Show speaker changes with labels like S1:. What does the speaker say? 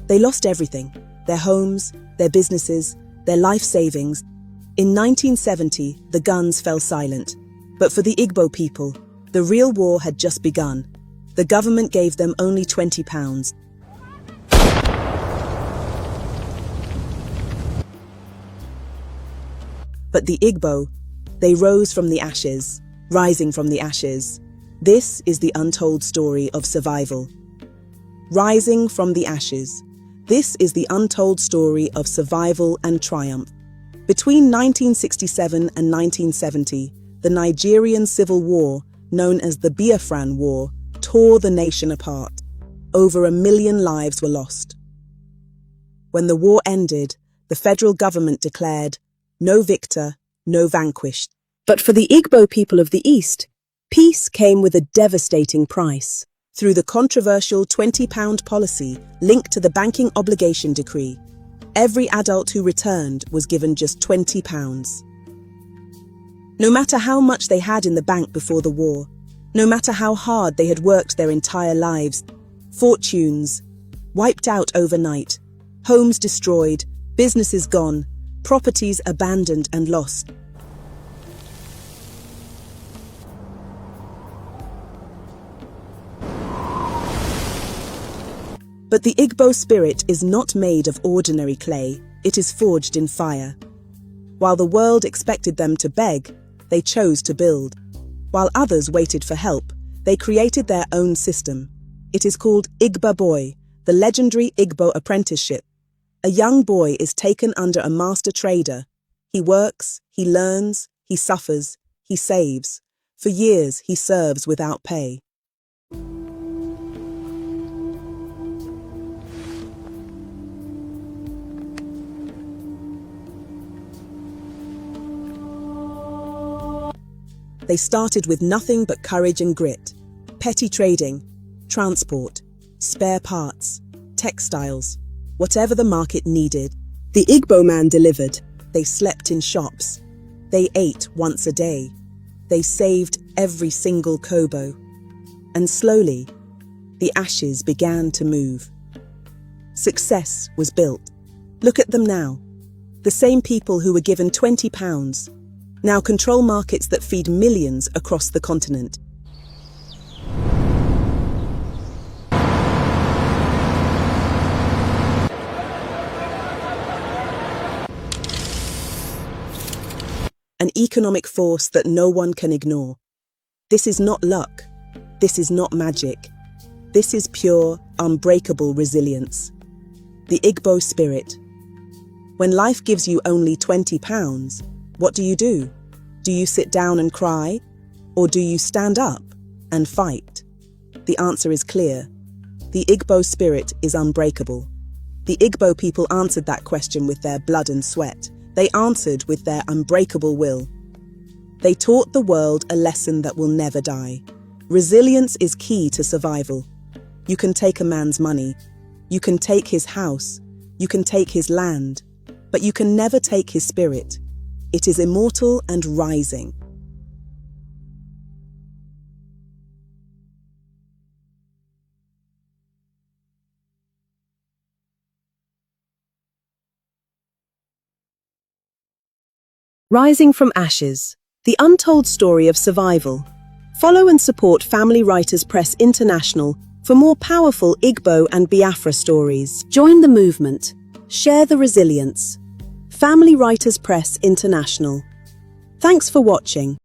S1: They lost everything: their homes, their businesses, their life savings. In 1970, the guns fell silent. But for the Igbo people, the real war had just begun. The government gave them only £20. But the Igbo, they rose from the ashes, rising from the ashes. This is the untold story of survival. Rising from the ashes. This is the untold story of survival and triumph. Between 1967 and 1970, the Nigerian Civil War, known as the Biafran War, tore the nation apart. Over 1 million lives were lost. When the war ended, the federal government declared, "No victor, no vanquished." But for the Igbo people of the East, peace came with a devastating price. Through the controversial £20 policy linked to the banking obligation decree, every adult who returned was given just £20. No matter how much they had in the bank before the war, no matter how hard they had worked their entire lives, fortunes wiped out overnight, homes destroyed, businesses gone, properties abandoned and lost. But the Igbo spirit is not made of ordinary clay, it is forged in fire. While the world expected them to beg, they chose to build. While others waited for help, they created their own system. It is called Igba-boi, the legendary Igbo apprenticeship. A young boy is taken under a master trader. He works, he learns, he suffers, he saves. For years he serves without pay. They started with nothing but courage and grit. Petty trading, transport, spare parts, textiles, whatever the market needed. The Igbo man delivered. They slept in shops. They ate once a day. They saved every single kobo. And slowly, the ashes began to move. Success was built. Look at them now. The same people who were given £20 now control markets that feed millions across the continent. An economic force that no one can ignore. This is not luck. This is not magic. This is pure, unbreakable resilience. The Igbo spirit. When life gives you only £20, what do? Do you sit down and cry? Or do you stand up and fight? The answer is clear. The Igbo spirit is unbreakable. The Igbo people answered that question with their blood and sweat. They answered with their unbreakable will. They taught the world a lesson that will never die. Resilience is key to survival. You can take a man's money. You can take his house. You can take his land. But you can never take his spirit. It is immortal and rising. Rising from ashes, the untold story of survival. Follow and support Family Writers Press International for more powerful Igbo and Biafra stories. Join the movement. Share the resilience. Family Writers Press International. Thanks for watching.